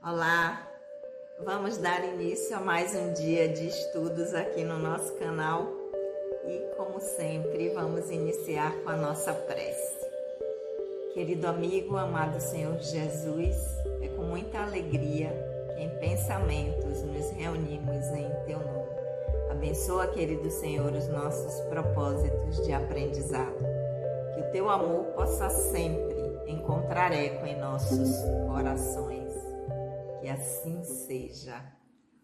Olá, vamos dar início a mais um dia de estudos aqui no nosso canal e, como sempre, vamos iniciar com a nossa prece. Querido amigo, amado Senhor Jesus, é com muita alegria que em pensamentos nos reunimos em Teu nome. Abençoa, querido Senhor, os nossos propósitos de aprendizado. Que o Teu amor possa sempre encontrar eco em nossos corações. Que assim seja.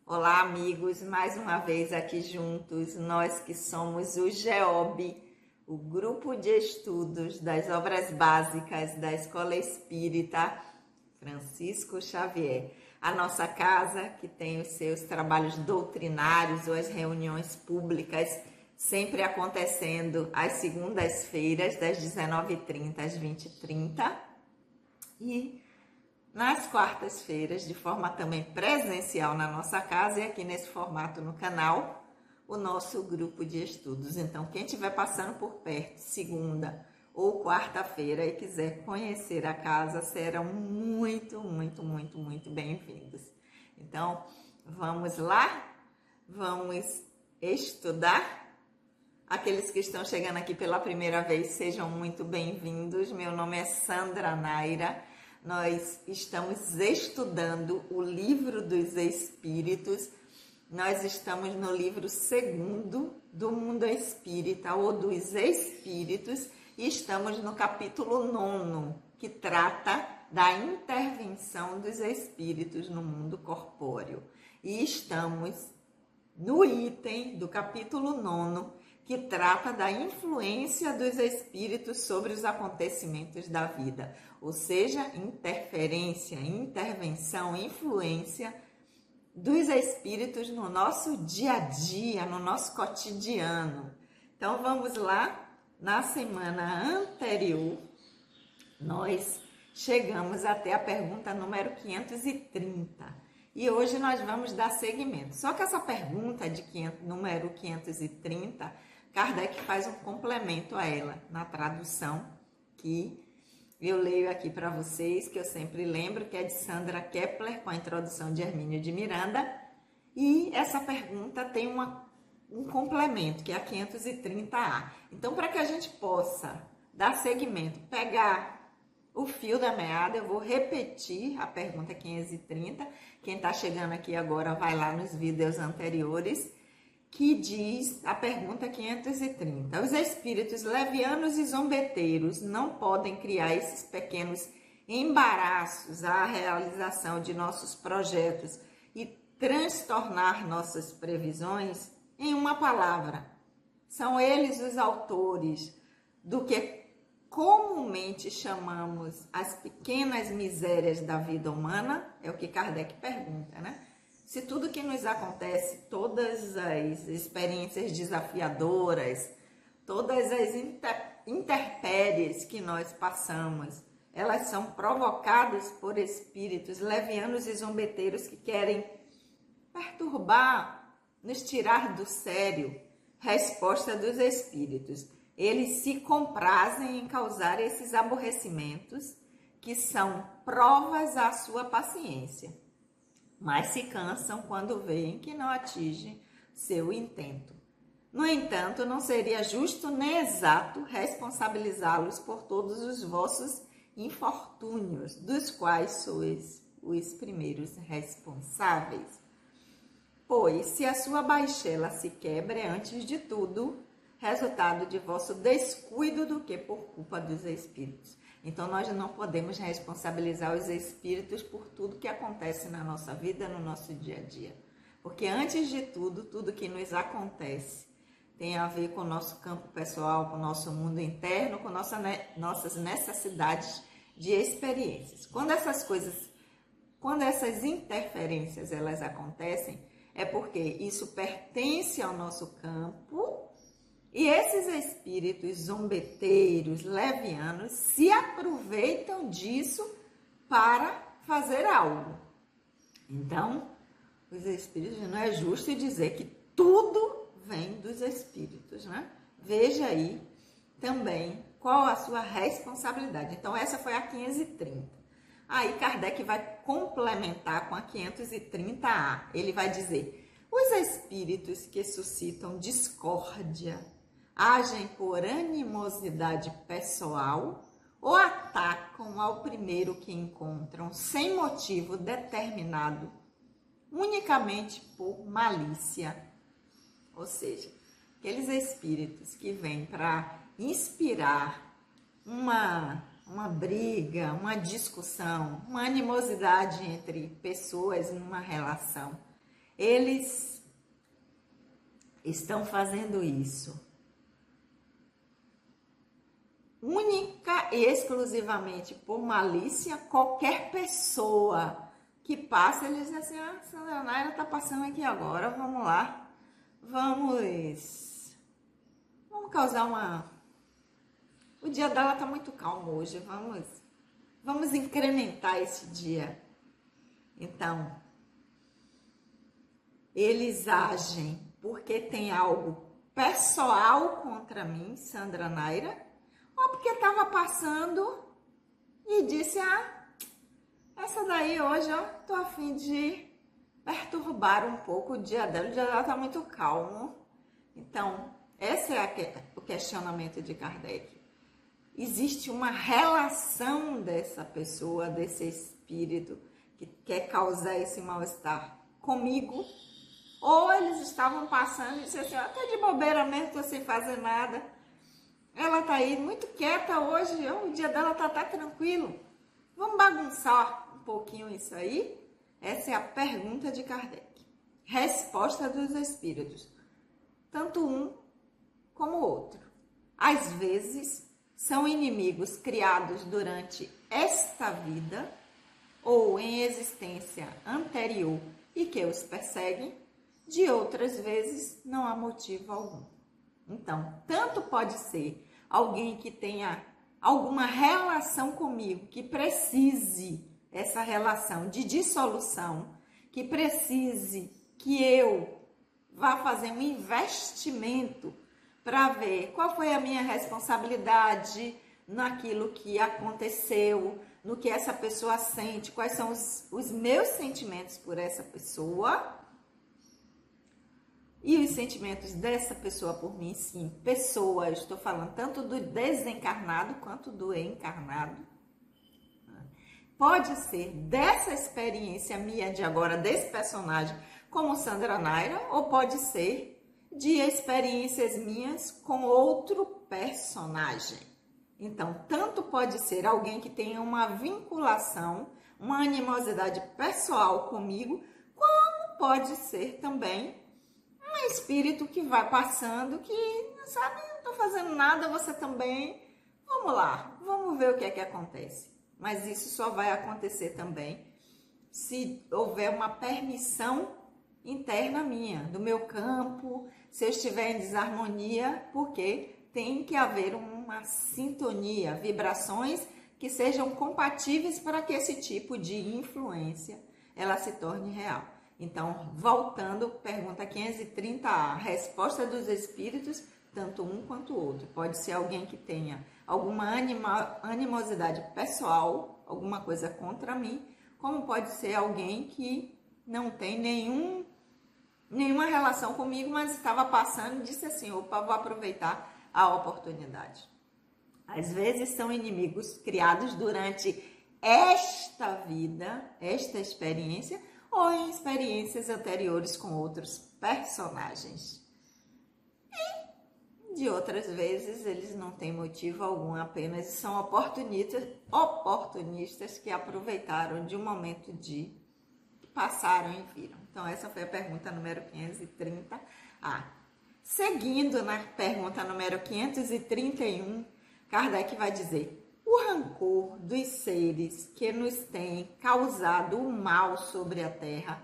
Olá, amigos, mais uma vez aqui juntos, nós que somos o GEOB, o Grupo de Estudos das Obras Básicas da Escola Espírita Francisco Xavier. A nossa casa, que tem os seus trabalhos doutrinários ou as reuniões públicas, sempre acontecendo às segundas-feiras, das 19h30 às 20h30. E nas quartas-feiras, de forma também presencial na nossa casa e aqui nesse formato no canal, o nosso grupo de estudos. Então, quem estiver passando por perto, segunda ou quarta-feira e quiser conhecer a casa, serão muito bem-vindos. Então, vamos lá? Vamos estudar? Aqueles que estão chegando aqui pela primeira vez, sejam muito bem-vindos. Meu nome é Sandra Naira. Nós estamos estudando o Livro dos Espíritos. Nós estamos no livro 2º do Mundo Espírita, ou dos Espíritos, e estamos no capítulo 9, que trata da intervenção dos espíritos no mundo corpóreo. E estamos no item do capítulo 9, que trata da influência dos espíritos sobre os acontecimentos da vida, ou seja, interferência, intervenção, influência dos espíritos no nosso dia a dia, no nosso cotidiano. Então vamos lá, na semana anterior, nós chegamos até a pergunta número 530 e hoje nós vamos dar seguimento. Só que essa pergunta número 530, Kardec faz um complemento a ela na tradução que eu leio aqui para vocês, que eu sempre lembro, que é de Sandra Kepler, com a introdução de Hermínio de Miranda. E essa pergunta tem um complemento, que é a 530A. Então, para que a gente possa dar seguimento, pegar o fio da meada, eu vou repetir a pergunta 530. Quem está chegando aqui agora vai lá nos vídeos anteriores, que diz a pergunta 530. Os espíritos levianos e zombeteiros não podem criar esses pequenos embaraços à realização de nossos projetos e transtornar nossas previsões? Em uma palavra, são eles os autores do que comumente chamamos as pequenas misérias da vida humana? É o que Kardec pergunta, né? Se tudo que nos acontece, todas as experiências desafiadoras, todas as intempéries que nós passamos, elas são provocadas por espíritos levianos e zombeteiros que querem perturbar, nos tirar do sério. Resposta dos espíritos: eles se comprazem em causar esses aborrecimentos que são provas à sua paciência, mas se cansam quando veem que não atingem seu intento. No entanto, não seria justo nem exato responsabilizá-los por todos os vossos infortúnios, dos quais sois os primeiros responsáveis. Pois, se a sua baixela se quebra, é antes de tudo resultado de vosso descuido do que por culpa dos espíritos. Então, nós não podemos responsabilizar os espíritos por tudo que acontece na nossa vida, no nosso dia a dia. Porque, antes de tudo, tudo que nos acontece tem a ver com o nosso campo pessoal, com o nosso mundo interno, com nossas necessidades de experiências. Quando essas interferências elas acontecem, é porque isso pertence ao nosso campo. E esses espíritos zombeteiros, levianos, se aproveitam disso para fazer algo. Então, os espíritos, não é justo dizer que tudo vem dos espíritos, né? Veja aí também qual a sua responsabilidade. Então, essa foi a 530. Aí Kardec vai complementar com a 530A. Ele vai dizer: os espíritos que suscitam discórdia agem por animosidade pessoal ou atacam ao primeiro que encontram sem motivo determinado, unicamente por malícia. Ou seja, aqueles espíritos que vêm para inspirar uma briga, uma discussão, uma animosidade entre pessoas numa relação, eles estão fazendo isso única e exclusivamente por malícia. Qualquer pessoa que passa, eles dizem assim: ah, Sandra Naira tá passando aqui agora, vamos lá, vamos causar uma... O dia dela tá muito calmo hoje, vamos incrementar esse dia. Então, eles agem porque tem algo pessoal contra mim, Sandra Naira, ou porque estava passando e disse: ah, essa daí hoje, ó, tô a fim de perturbar um pouco o dia dela tá muito calmo. Então, esse é o questionamento de Kardec. Existe uma relação dessa pessoa, desse espírito que quer causar esse mal-estar comigo, ou eles estavam passando e disseram assim: ó, tô de bobeira mesmo, tô sem fazer nada. Ela tá aí muito quieta hoje, o dia dela tá tranquilo. Vamos bagunçar um pouquinho isso aí? Essa é a pergunta de Kardec. Resposta dos espíritos. Tanto um como o outro. Às vezes, são inimigos criados durante esta vida ou em existência anterior e que os perseguem. De outras vezes, não há motivo algum. Então, tanto pode ser alguém que tenha alguma relação comigo, que precise essa relação de dissolução, que precise que eu vá fazer um investimento para ver qual foi a minha responsabilidade naquilo que aconteceu, no que essa pessoa sente, quais são os meus sentimentos por essa pessoa e os sentimentos dessa pessoa por mim. Sim, pessoa, estou falando tanto do desencarnado quanto do encarnado. Pode ser dessa experiência minha de agora, desse personagem, como Sandra Naira, ou pode ser de experiências minhas com outro personagem. Então, tanto pode ser alguém que tenha uma vinculação, uma animosidade pessoal comigo, como pode ser também um espírito que vai passando, que, sabe, não estou fazendo nada, você também. Vamos lá, vamos ver o que é que acontece. Mas isso só vai acontecer também se houver uma permissão interna minha, do meu campo, se eu estiver em desarmonia, porque tem que haver uma sintonia, vibrações que sejam compatíveis para que esse tipo de influência ela se torne real. Então, voltando, pergunta 530A, resposta dos espíritos, tanto um quanto o outro. Pode ser alguém que tenha alguma animosidade pessoal, alguma coisa contra mim, como pode ser alguém que não tem nenhuma relação comigo, mas estava passando e disse assim: opa, vou aproveitar a oportunidade. Às vezes são inimigos criados durante esta vida, esta experiência, ou em experiências anteriores com outros personagens. E de outras vezes eles não têm motivo algum, apenas são oportunistas que aproveitaram de um momento de passaram e viram. Então essa foi a pergunta número 530A. Seguindo na pergunta número 531, Kardec vai dizer: o rancor dos seres que nos têm causado o mal sobre a Terra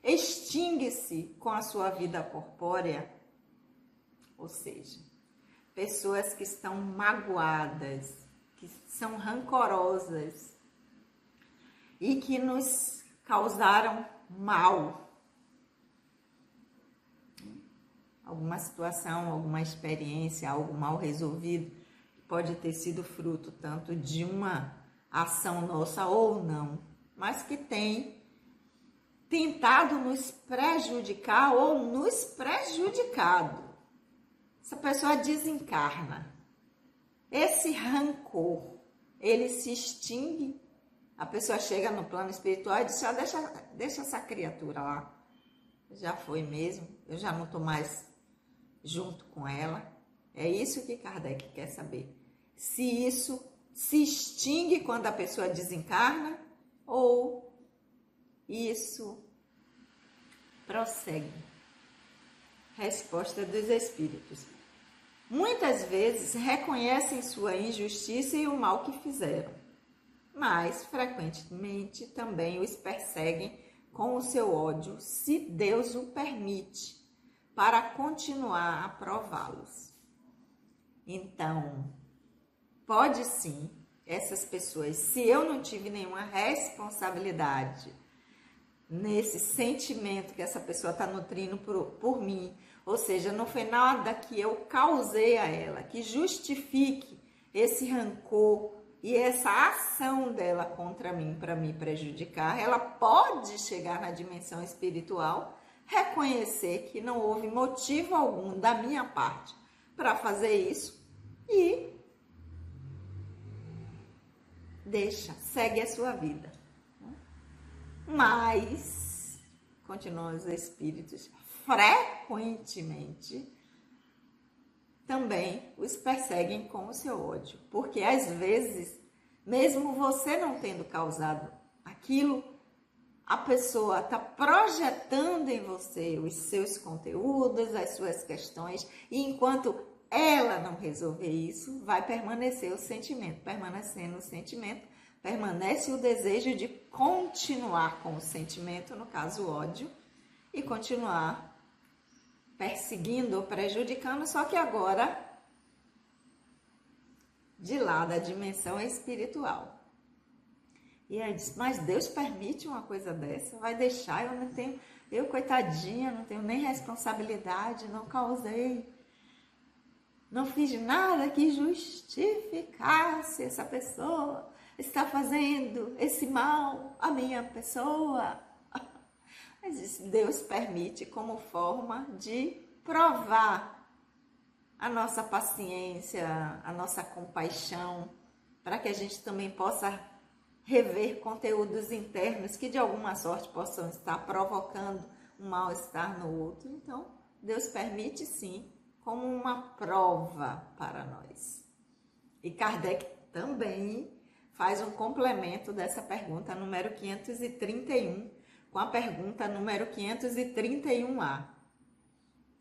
extingue-se com a sua vida corpórea? Ou seja, pessoas que estão magoadas, que são rancorosas e que nos causaram mal, alguma situação, alguma experiência, algo mal resolvido, pode ter sido fruto tanto de uma ação nossa ou não, mas que tem tentado nos prejudicar ou nos prejudicado. Essa pessoa desencarna. Esse rancor, ele se extingue. A pessoa chega no plano espiritual e diz, deixa essa criatura lá. Já foi mesmo, eu já não estou mais junto com ela. É isso que Kardec quer saber. Se isso se extingue quando a pessoa desencarna ou isso prossegue. Resposta dos espíritos. Muitas vezes reconhecem sua injustiça e o mal que fizeram, mas frequentemente também os perseguem com o seu ódio, se Deus o permite, para continuar a prová-los. Então, pode sim, essas pessoas, se eu não tive nenhuma responsabilidade nesse sentimento que essa pessoa está nutrindo por mim, ou seja, não foi nada que eu causei a ela, que justifique esse rancor e essa ação dela contra mim para me prejudicar, ela pode chegar na dimensão espiritual, reconhecer que não houve motivo algum da minha parte para fazer isso e segue a sua vida. Mas, continuam os espíritos, frequentemente também os perseguem com o seu ódio. Porque às vezes, mesmo você não tendo causado aquilo, a pessoa está projetando em você os seus conteúdos, as suas questões, e enquanto ela não resolver isso, vai permanecer o sentimento. Permanecendo o sentimento, permanece o desejo de continuar com o sentimento, no caso o ódio, e continuar perseguindo ou prejudicando, só que agora de lá da dimensão espiritual. E aí diz, mas Deus permite uma coisa dessa? Vai deixar? Eu coitadinha, não tenho nem responsabilidade, não causei, não fiz nada que justificasse essa pessoa está fazendo esse mal à minha pessoa. Mas Deus permite como forma de provar a nossa paciência, a nossa compaixão, para que a gente também possa rever conteúdos internos que de alguma sorte possam estar provocando um mal-estar no outro. Então, Deus permite sim, como uma prova para nós. E Kardec também faz um complemento dessa pergunta número 531 com a pergunta número 531A.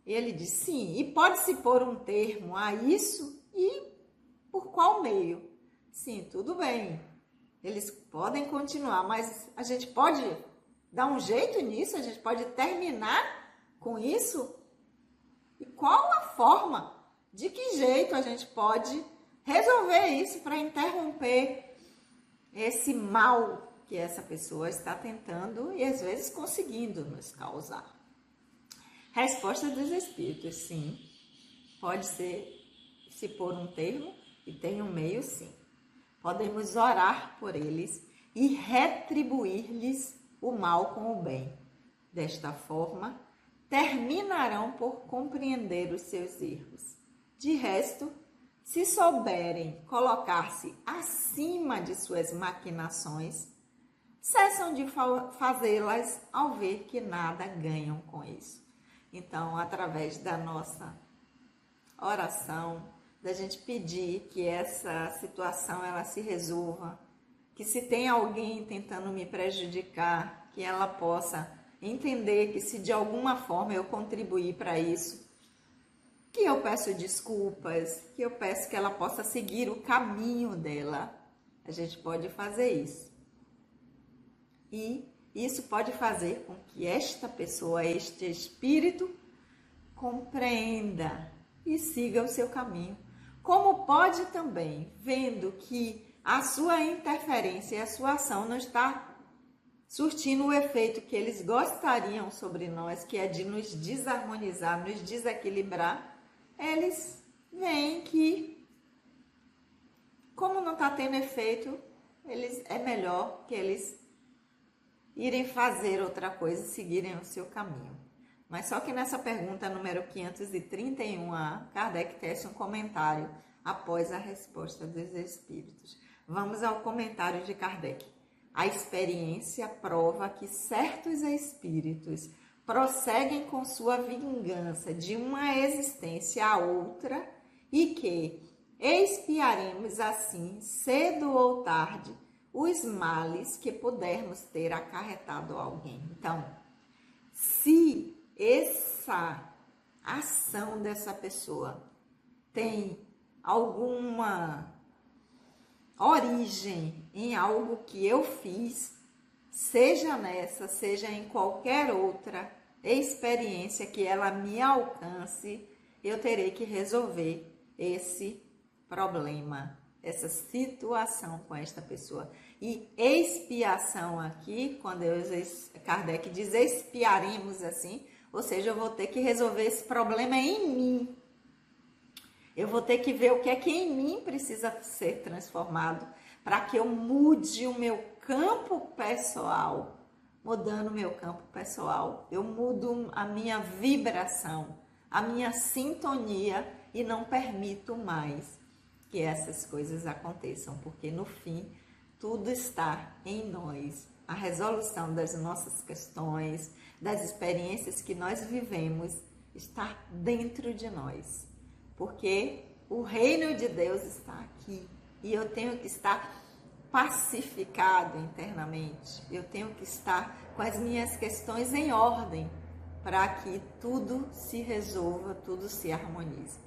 Ele diz, sim, e pode-se pôr um termo a isso e por qual meio? Sim, tudo bem, eles podem continuar, mas a gente pode dar um jeito nisso, a gente pode terminar com isso? E qual a forma? De que jeito a gente pode resolver isso para interromper esse mal que essa pessoa está tentando e às vezes conseguindo nos causar? Resposta dos espíritos, sim. Pode ser, se pôr um termo, e tem um meio, sim. Podemos orar por eles e retribuir-lhes o mal com o bem. Desta forma, terminarão por compreender os seus erros. De resto, se souberem colocar-se acima de suas maquinações, cessam de fazê-las ao ver que nada ganham com isso. Então, através da nossa oração, da gente pedir que essa situação ela se resolva, que se tem alguém tentando me prejudicar, que ela possa entender que se de alguma forma eu contribuir para isso, que eu peço desculpas, que eu peço que ela possa seguir o caminho dela. A gente pode fazer isso. E isso pode fazer com que esta pessoa, este espírito, compreenda e siga o seu caminho. Como pode também, vendo que a sua interferência e a sua ação não está surtindo o efeito que eles gostariam sobre nós, que é de nos desarmonizar, nos desequilibrar, eles veem que, como não está tendo efeito, é melhor que eles irem fazer outra coisa e seguirem o seu caminho. Mas só que nessa pergunta número 531A, Kardec tece um comentário após a resposta dos espíritos. Vamos ao comentário de Kardec. A experiência prova que certos espíritos prosseguem com sua vingança de uma existência a outra e que expiaremos assim, cedo ou tarde, os males que pudermos ter acarretado a alguém. Então, se essa ação dessa pessoa tem alguma origem em algo que eu fiz, seja nessa, seja em qualquer outra experiência que ela me alcance, eu terei que resolver esse problema, essa situação com esta pessoa. E expiação aqui, quando Kardec diz expiaremos assim, ou seja, eu vou ter que resolver esse problema em mim. Eu vou ter que ver o que é que em mim precisa ser transformado para que eu mude o meu campo pessoal. Mudando o meu campo pessoal, eu mudo a minha vibração, a minha sintonia e não permito mais que essas coisas aconteçam, porque no fim tudo está em nós. A resolução das nossas questões, das experiências que nós vivemos, está dentro de nós. Porque o reino de Deus está aqui e eu tenho que estar pacificado internamente. Eu tenho que estar com as minhas questões em ordem para que tudo se resolva, tudo se harmonize.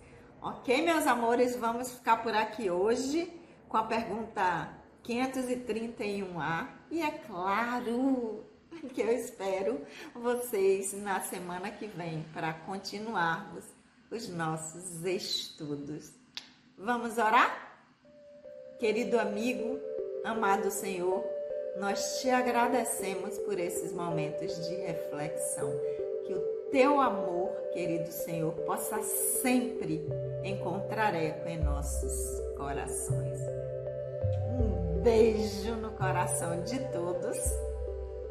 Ok, meus amores? Vamos ficar por aqui hoje com a pergunta 531A e é claro que eu espero vocês na semana que vem para continuarmos os nossos estudos. Vamos orar? Querido amigo, amado Senhor, nós te agradecemos por esses momentos de reflexão. Que o teu amor, querido Senhor, possa sempre encontrar eco em nossos corações. Um beijo no coração de todos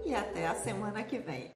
e até a semana que vem.